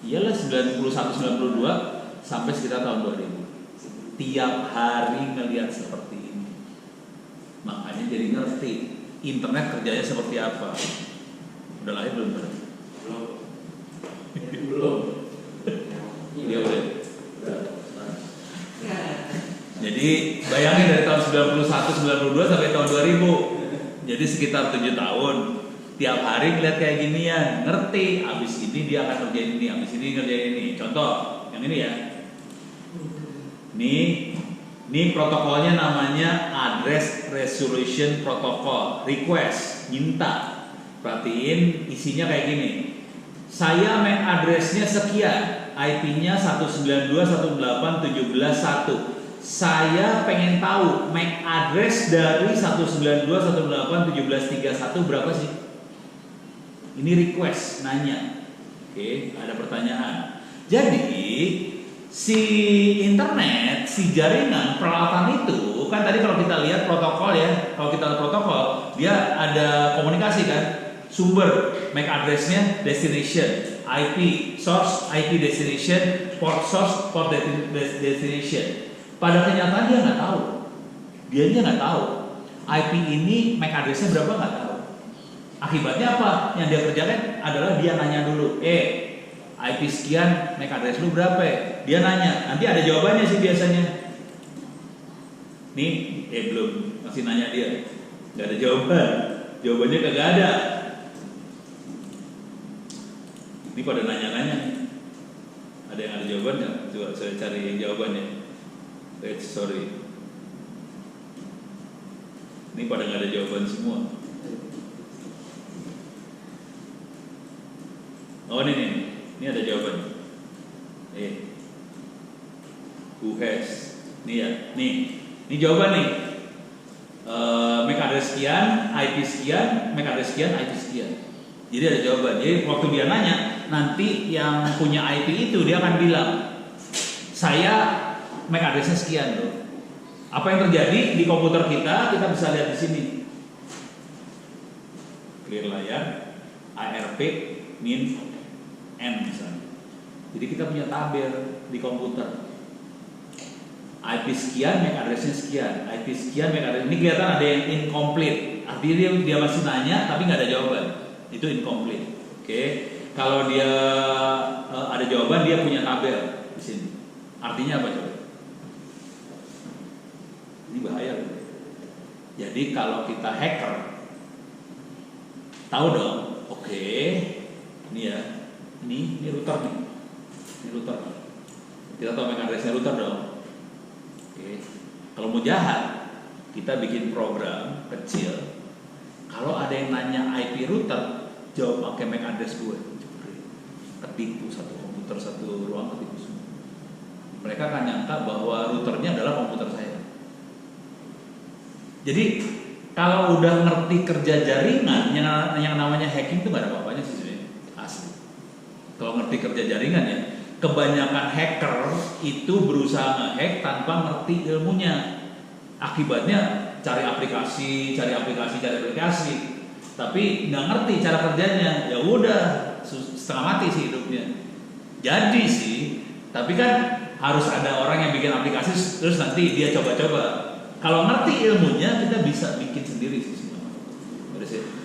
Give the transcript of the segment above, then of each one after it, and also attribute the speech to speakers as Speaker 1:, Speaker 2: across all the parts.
Speaker 1: Iyalah 91-92 sampai sekitar tahun 2000. Tiap hari ngelihat seperti ini. Makanya jadi ngerti internet kerjanya seperti apa. Udah lahir belum? Belum. Dia udah. Jadi bayangin dari tahun 91-92 sampai tahun 2000. Jadi sekitar 7 tahun. Tiap hari ngeliat kayak gini ya, ngerti. Abis ini dia akan ngerjain ini, abis ini ngerjain ini. Contoh, yang ini ya. Ini protokolnya namanya Address Resolution Protocol. Request, minta. Perhatiin isinya kayak gini. Saya MAC address-nya sekian, IP-nya 192.168.17.1. Saya pengen tahu MAC address dari 192.168.17.31 berapa sih? Ini request, nanya. Oke, ada pertanyaan. Jadi si internet, si jaringan, peralatan itu kan tadi kalau kita lihat protokol ya, kalau kita lihat protokol dia ada komunikasi kan, sumber MAC address-nya, destination, IP source, IP destination, port source, port destination. Pada kenyataan dia nggak tahu, dianya nggak tahu IP ini MAC address-nya berapa, nggak tahu. Akibatnya apa? Yang dia kerjakan adalah dia nanya dulu, IP sekian, MAC address lu berapa ya? Dia nanya, nanti ada jawabannya sih biasanya. Nih, belum, masih nanya dia, nggak ada jawaban, jawabannya kagak ada. Ini pada nanya-nanya nih, ada yang ada jawabannya? Coba saya cari jawabannya. Sorry, ini pada nggak ada jawaban semua. Oh ini ada jawaban. Who has? Nih ya, ini jawaban nih. MAC address sekian, IP sekian, MAC address sekian, IP sekian. Jadi ada jawaban. Jadi waktu dia nanya, nanti yang punya IP itu dia akan bilang, saya MAC address-nya sekian loh. Apa yang terjadi di komputer kita bisa lihat di sini. Clear layar, ARP, min, N misalnya. Jadi kita punya tabel di komputer. IP sekian, MAC address-nya sekian. IP sekian, MAC address. Ini kelihatan ada yang incomplete. Artinya dia masih nanya tapi nggak ada jawaban. Itu incomplete. Oke. Kalau dia ada jawaban, dia punya tabel di sini. Artinya apa coba? Ini bahaya loh. Jadi kalau kita hacker, tahu dong. Oke. Ini ya. Ini router nih. Ini router. Kita tahu MAC address-nya router dong. Oke. Kalau mau jahat, kita bikin program kecil. Kalau ada yang nanya IP router, jawab pakai MAC address gue. Ketipu satu komputer, satu ruang ketipu semua. Mereka akan nyangka bahwa routernya adalah komputer saya. Jadi kalau udah ngerti kerja jaringan, yang namanya hacking itu gak ada apa-apanya sih sebenarnya, asli. Kalau ngerti kerja jaringan ya, kebanyakan hacker itu berusaha nge-hack tanpa ngerti ilmunya. Akibatnya cari aplikasi, tapi nggak ngerti cara kerjanya. Ya udah, setengah mati sih hidupnya. Jadi sih, tapi kan harus ada orang yang bikin aplikasi terus nanti dia coba-coba. Kalau ngerti ilmunya kita bisa bikin sendiri sih semua.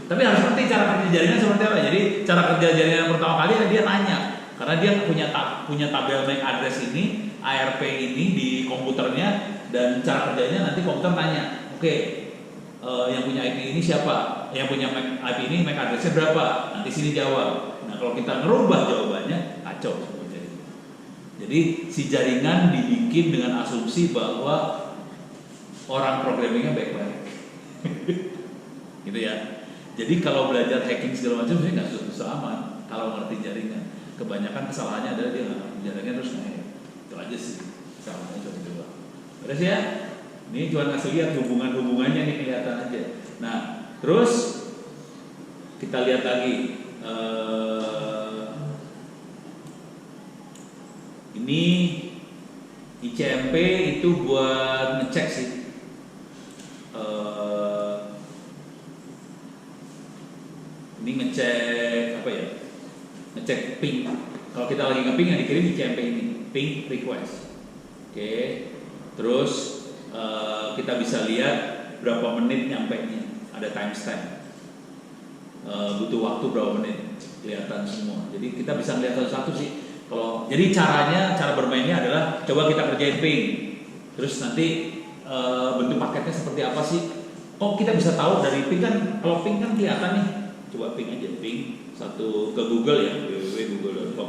Speaker 1: Tapi harus ngerti cara kerja jaringan seperti apa. Jadi cara kerja jaringan pertama kali dia nanya. Karena dia punya tabel MAC address ini, ARP ini di komputernya, dan cara kerjanya nanti komputer tanya, oke, yang punya IP ini siapa? Yang punya IP ini MAC addressnya berapa? Nanti sini jawab. Nah kalau kita ngerubah jawabannya, kacau semuanya. Jadi si jaringan dibikin dengan asumsi bahwa orang programmingnya baik-baik. Gitu ya. Jadi kalau belajar hacking segala macam sebenarnya nggak susah aman kalau ngerti jaringan. Kebanyakan kesalahannya adalah dia nggak ngerti jaringan terus naik. Itu aja sih. Kesalahannya coba. Beres ya? Ini cuma ngasih lihat hubungannya nih kelihatan aja. Nah, terus kita lihat lagi. Ini ICMP itu buat ngecek sih. Ini ngecek apa ya? Ngecek ping Kalau kita lagi nge-ping yang dikirim di CMP ini, ping request. Oke. Terus kita bisa lihat berapa menit nyampenya, ada timestamp. Butuh waktu berapa menit, kelihatan semua. Jadi kita bisa lihat satu-satu sih. Jadi cara bermainnya adalah coba kita kerjain ping. Terus nanti bentuk paketnya seperti apa sih? Kok kita bisa tahu dari ping kan? Kalau ping kan kelihatan nih. Coba ping aja, ping satu ke Google ya, www.google.com.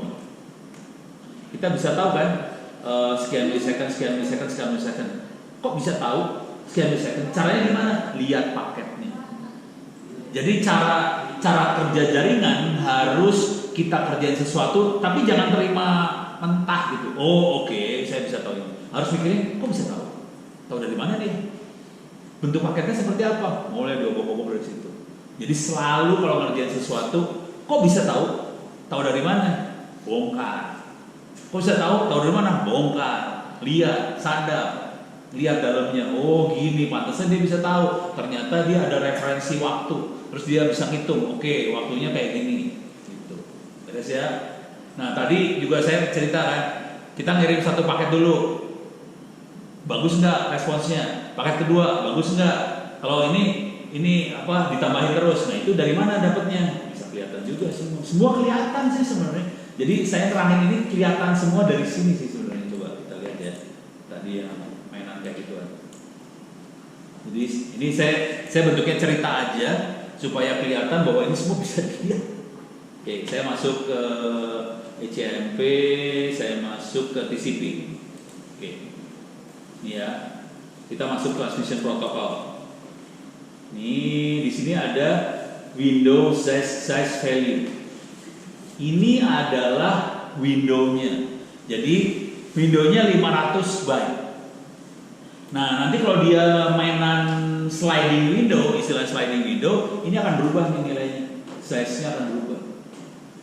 Speaker 1: Kita bisa tahu kan sekian milisecond. Kok bisa tahu sekian milisecond? Caranya gimana? Lihat paketnya. Jadi cara kerja jaringan harus kita kerjain sesuatu, tapi jangan terima mentah gitu. Oh oke, saya bisa tahu ini. Harus mikirin, kok bisa tahu? Tahu dari mana dia? Bentuk paketnya seperti apa? Mulai diobok-obok dari situ. Jadi selalu kalau ngerjain sesuatu, kok bisa tahu? Tahu dari mana? Bongkar. Kok bisa tahu? Tahu dari mana? Bongkar. Lihat, sadar. Lihat dalamnya. Oh gini, pantasnya dia bisa tahu. Ternyata dia ada referensi waktu. Terus dia bisa ngitung. Oke, waktunya kayak gini. Gitu. Beres ya. Nah tadi juga saya cerita kan, kita ngirim satu paket dulu. Bagus nggak responsnya? Paket kedua bagus nggak? Kalau ini apa ditambahin terus? Nah itu dari mana dapatnya? Bisa kelihatan juga semua kelihatan sih sebenarnya. Jadi saya terangin ini kelihatan semua dari sini sih sebenarnya. Coba kita lihat ya. Tadi yang mainan kayak gituan. Jadi ini saya bentuknya cerita aja supaya kelihatan bahwa ini semua bisa dilihat. Oke, saya masuk ke ECMP, saya masuk ke TCP. Oke. Ini ya. Kita masuk transmission protocol. Ini di sini ada window size value. Ini adalah windownya. Jadi windownya 500 byte. Nah, nanti kalau dia mainan sliding window, istilah sliding window, ini akan berubah nih nilainya. Size-nya akan berubah.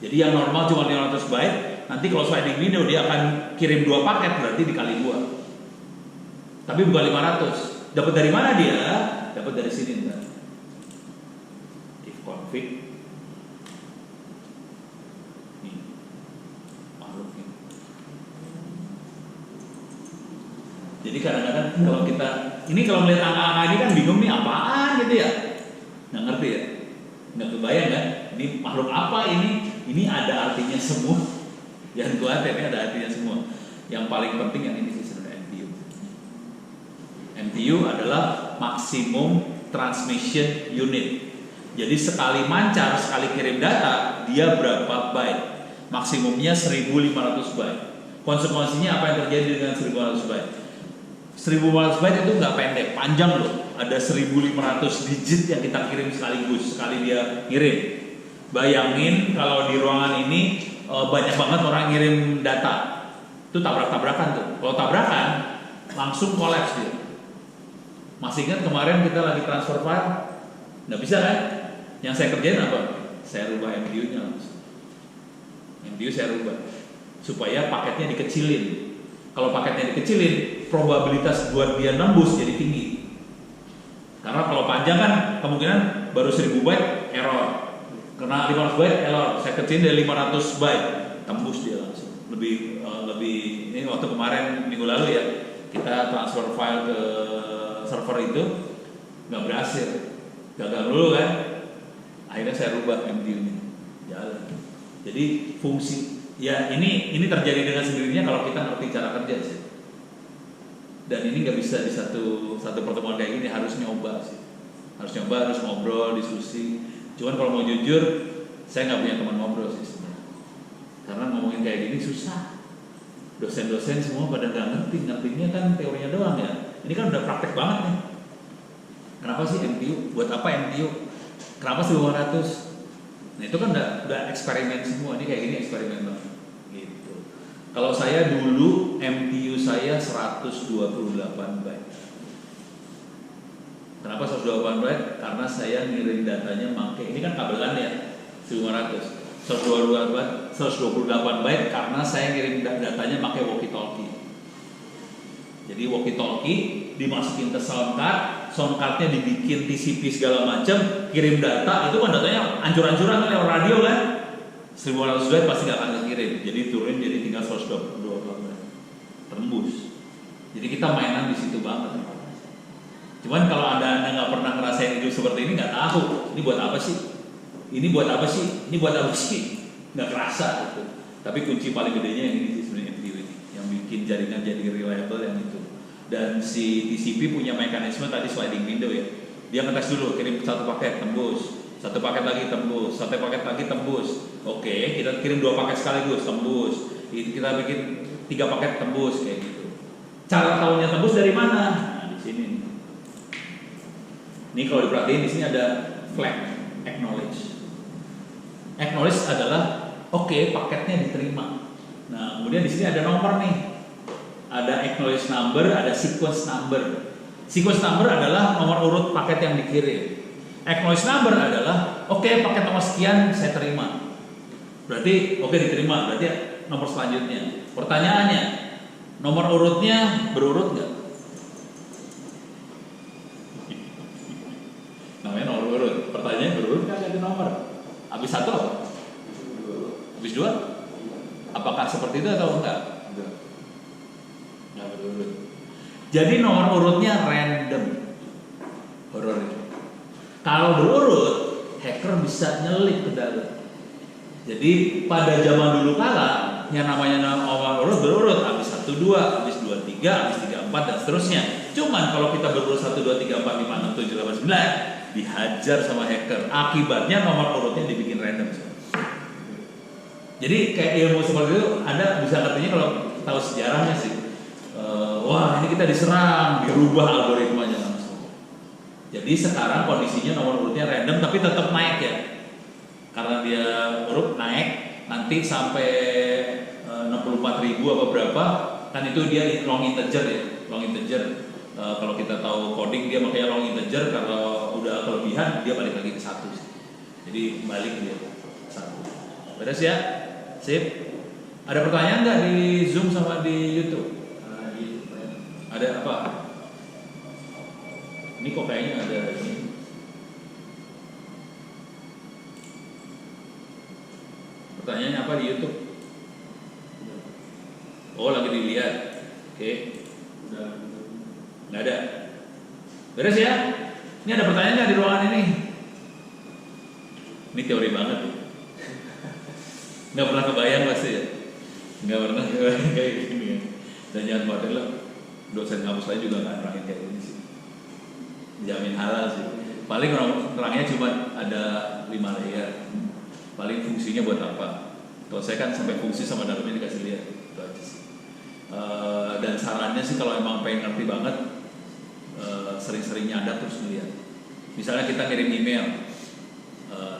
Speaker 1: Jadi yang normal cuma 500 byte, nanti kalau sliding window dia akan kirim 2 paket, berarti dikali 2. Tapi bukan 500. Dapat dari mana dia? Dapat dari sini enggak. If config. Nih. Makhluk ini. Jadi kadang-kadang kalau kita kalau melihat angka-angka ini kan bingung nih apaan gitu ya. Nggak ngerti ya. Nggak kebayang kan? Ini makhluk apa ini? Ini ada artinya semua. Jangan khawatir, ini ada artinya semua. Yang paling penting yang ini sih sebenarnya MTU. MTU adalah Maximum Transmission Unit. Jadi sekali mancar, sekali kirim data, dia berapa byte? Maksimumnya 1500 byte. Konsekuensinya apa yang terjadi dengan 1500 byte? 1500 byte itu nggak pendek, panjang loh. Ada 1500 digit yang kita kirim sekaligus, sekali dia kirim. Bayangin kalau di ruangan ini banyak banget orang ngirim data. Itu tabrak-tabrakan tuh. Kalau tabrakan, langsung kolaps dia. Masih ingat kemarin kita lagi transfer file? Nggak bisa kan? Yang saya kerjain apa? Saya rubah MTU-nya langsung. MTU saya rubah supaya paketnya dikecilin. Kalau paketnya dikecilin, probabilitas buat dia nembus jadi tinggi. Karena kalau panjang kan kemungkinan baru 1000 byte error. Karena 500 byte error, saya kecilin dari 500 byte, tembus dia langsung. Lebih ini waktu kemarin minggu lalu ya, kita transfer file ke server itu nggak berhasil, gagal dulu kan. Akhirnya saya rubah MTU-nya, jalan. Jadi fungsi ya ini terjadi dengan sendirinya kalau kita ngerti cara kerja sih. Dan ini nggak bisa di satu pertemuan kayak gini, harus nyoba sih. Harus ngobrol, diskusi. Cuman kalau mau jujur, saya nggak punya teman ngobrol sih sebenarnya. Karena ngomongin kayak gini susah. Dosen-dosen semua pada nggak ngertinya kan teorinya doang ya. Ini kan udah praktek banget nih. Kenapa sih MTU? Buat apa MTU? Kenapa 1500? Nah itu kan udah eksperimen semua. Ini kayak gini eksperimen banget. Gitu. Kalau saya dulu MTU saya 128 byte. Kenapa 128 byte? Karena saya ngirim datanya pakai ini kan kabelan ya 1500. 128 byte karena saya ngirim datanya pakai walkie-talkie. Jadi walkie-talkie dimasukin ke soundcardnya dibikin TCP segala macam, kirim data itu kan datanya ancur-ancuran kan lewat radio kan. 1500 byte pasti nggak akan kirim. Jadi itu tembus. Jadi kita mainan di situ banget. Cuman kalau anda nggak pernah ngerasain hidup seperti ini, nggak tahu ini buat apa sih, ini buat apa sih, ini buat apa sih, nggak kerasa gitu. Tapi kunci paling gedenya yang ini sih sebenarnya MTU ini, yang bikin jaringan jadi reliable yang itu. Dan si TCP punya mekanisme tadi sliding window ya. Dia ngetes dulu, kirim satu paket tembus, satu paket lagi tembus, satu paket lagi tembus. Oke, kita kirim 2 paket sekaligus tembus. Kita bikin 3 paket tembus kayak gitu. Cara tahunya tembus dari mana? Nah, di sini. Ini kalau diperhatiin di sini ada flag acknowledge. Acknowledge adalah oke, paketnya diterima. Nah, kemudian di sini ada nomor nih. Ada acknowledge number, ada sequence number. Sequence number adalah nomor urut paket yang dikirim. Acknowledge number adalah oke, paket nomor sekian saya terima. Berarti oke diterima, berarti nomor selanjutnya. Pertanyaannya, nomor urutnya berurut nggak? Namanya nomor urut. Pertanyaannya berurut nggak ada nomor? Habis 1 apa? Habis 2? Apakah seperti itu atau enggak? Nggak berurut. Jadi nomor urutnya random. Horor itu. Kalau berurut, hacker bisa nyelip ke dalam. Jadi pada zaman dulu kala, yang namanya nomor urut berurut, habis 1 2, habis 2 3, habis 3 4 dan seterusnya. Cuman kalau kita berurut 1 2 3 4 5 6 7 8 9, dihajar sama hacker. Akibatnya nomor urutnya dibikin random. Jadi kayak ilmu seperti itu Anda bisa ngertinya kalau tahu sejarahnya sih. Wah, ini kita diserang, dirubah algoritmanya langsung. Jadi sekarang kondisinya nomor urutnya random tapi tetap naik ya. Karena dia urut naik nanti sampai 64.000 apa berapa, kan itu dia long integer ya. Long integer kalau kita tahu coding dia makanya long integer, kalau udah kelebihan dia balik lagi ke 1 sih. Jadi balik dia 1. Beres ya? Sip. Ada pertanyaan nggak di Zoom sama di YouTube? Ada apa? Ini kok kayaknya ada ini. Pertanyaannya apa di YouTube? Oh, lagi dilihat. Oke. Nggak ada. Beres ya? Ini ada pertanyaan nggak di ruangan ini? Ini teori banget ya. Nggak pernah kebayang pasti ya. Nggak pernah kebayang kayak gini ya. Dan jangan khawatir lah, dosen kampus lain juga nggak nerangin kayak gini sih. Jamin halal sih. Paling nerangnya cuma ada 5 layer. Paling fungsinya buat apa? Kalau saya kan sampai fungsi sama dalamnya dikasih lihat, itu aja sih. Dan sarannya sih kalau emang pengen ngerti banget, sering-sering nyadap terus melihat. Misalnya kita kirim email,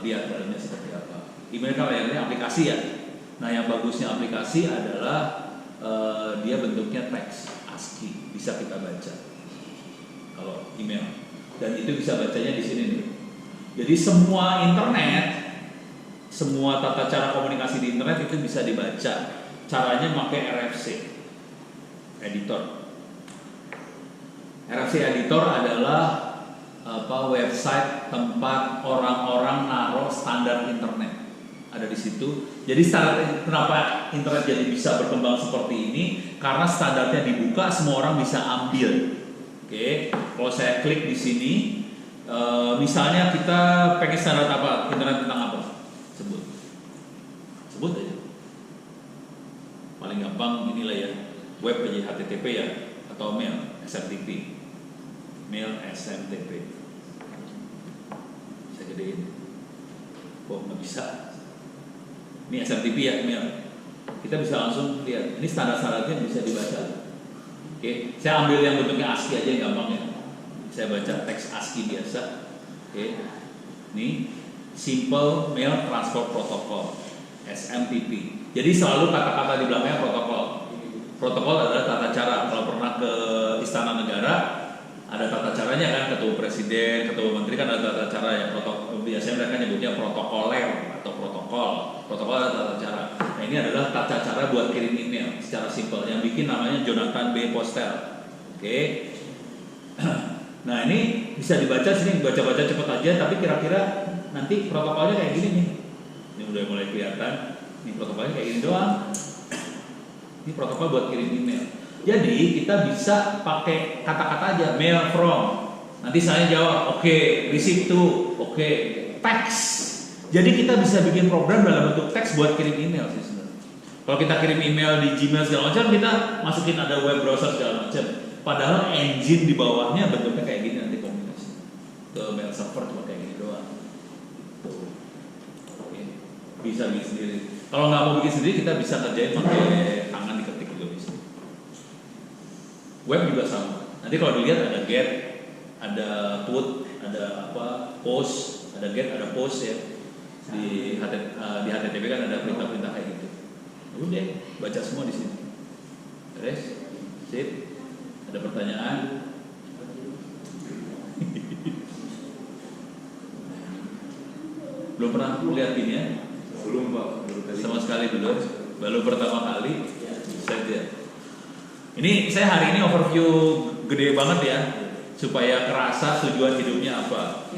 Speaker 1: lihat dalamnya seperti apa. Email kan layarnya aplikasi ya. Nah yang bagusnya aplikasi adalah dia bentuknya teks ASCII, bisa kita baca. Kalau email, dan itu bisa bacanya di sini nih. Jadi semua internet, semua tata cara komunikasi di internet itu bisa dibaca. Caranya pakai RFC editor. RFC editor adalah website tempat orang-orang naruh standar internet. Ada di situ. Jadi standar, kenapa internet jadi bisa berkembang seperti ini? Karena standarnya dibuka, semua orang bisa ambil. Oke, kalau saya klik di sini, misalnya kita pengen standar apa? Internet tentang apa? Sebut aja. Paling gampang inilah ya, web aja HTTP ya, atau mail SMTP. Mail SMTP. Saya gedein. Kok nggak bisa? Ini SMTP ya, mail. Kita bisa langsung lihat. Ini standar-standarnya bisa dibaca. Oke, saya ambil yang bentuknya ASCII aja yang gampang ya. Saya baca teks ASCII biasa. Oke, ini Simple Mail Transport Protocol (SMTP). Jadi selalu kata-kata di belakangnya protokol. Protokol adalah tata cara. Kalau pernah ke Istana Negara, ada tata caranya kan, ketemu presiden, ketemu menteri kan ada tata cara ya. Biasanya mereka nyebutnya protokoler atau protokol. Protokol adalah tata cara. Nah ini adalah tata cara buat kirim email secara simpel. Yang bikin namanya Jonathan B. Postel. Oke. Nah ini bisa dibaca sini, baca-baca cepet aja. Tapi kira-kira nanti protokolnya kayak gini nih. Ini udah mulai kelihatan. Ini protokolnya kayak gini doang. Ini protokol buat kirim email. Jadi kita bisa pakai kata-kata aja, mail from. Nanti saya jawab, oke, receive to, oke, text. Jadi kita bisa bikin program dalam bentuk teks buat kirim email sih sebenarnya. Kalau kita kirim email di Gmail segala macam, kita masukin ada web browser segala macam. Padahal engine di bawahnya bentuknya kayak gini nanti komunikasi. Ke mail server cuma kayak gini doang. Tuh. Oke. Bisa bikin sendiri. Kalau nggak mau bikin sendiri, kita bisa kerjain pakai tangan diketik juga bisa. Web juga sama. Nanti kalau dilihat ada get, ada put, ada apa, post, ada get, ada post ya. Di HTTP kan ada perintah-perintah kayak gitu. Udah, baca semua di sini. Beres? Sip. Ada pertanyaan? Belum pernah lihat ini ya?
Speaker 2: Belum Pak,
Speaker 1: Sama sekali belum. Baru pertama kali. Saja. Ini saya hari ini overview gede banget ya, supaya kerasa tujuan hidupnya apa.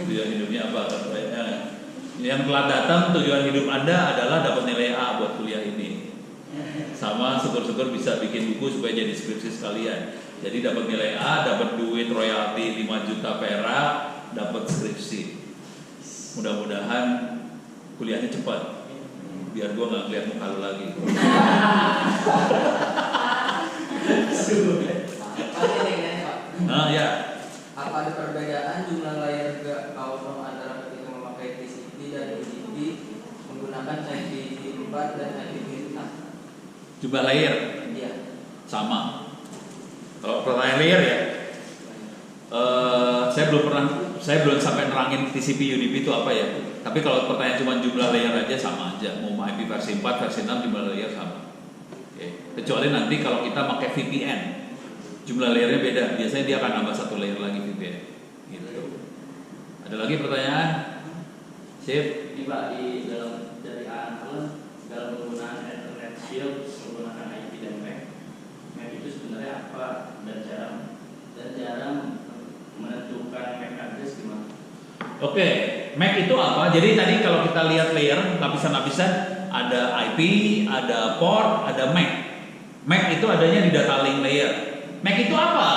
Speaker 1: Tujuan hidupnya apa? Yang telah datang tujuan hidup Anda adalah dapat nilai A buat kuliah ini. Sama syukur-syukur bisa bikin buku supaya jadi skripsi sekalian. Jadi dapat nilai A, dapat duit royalti 5 juta perak, dapat skripsi. Mudah-mudahan kuliahnya cepat. Biar gua nggak lihat muka lu lagi. Nah ya.
Speaker 3: Apa ada perbedaan jumlah layar auto antara ketika memakai TCP dan UDP menggunakan IPv4 dan IPv6?
Speaker 1: Jumlah layer
Speaker 3: Iya.
Speaker 1: sama. Kalau pertanyaan layer ya, saya belum sampai nerangin TCP UDP itu apa ya. Tapi kalau pertanyaan cuma jumlah layer aja sama aja. Mau IP versi 4, versi 6 jumlah layer sama. Oke. Kecuali nanti kalau kita pakai VPN, jumlah layernya beda. Biasanya dia akan nambah satu layer lagi VPN. Gitu. Ada lagi pertanyaan? Sip.
Speaker 4: Ini Pak, di dalam dari Antel dalam penggunaan Ethernet Shield menggunakan IP dan MAC. MAC itu sebenarnya apa dan cara menentukan MAC address gimana?
Speaker 1: Oke, MAC itu apa? Jadi tadi kalau kita lihat layer lapisan-lapisan ada IP, ada port, ada MAC. MAC itu adanya di data link layer. MAC itu apa?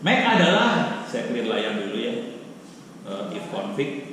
Speaker 1: MAC adalah, saya clear layar dulu ya. If config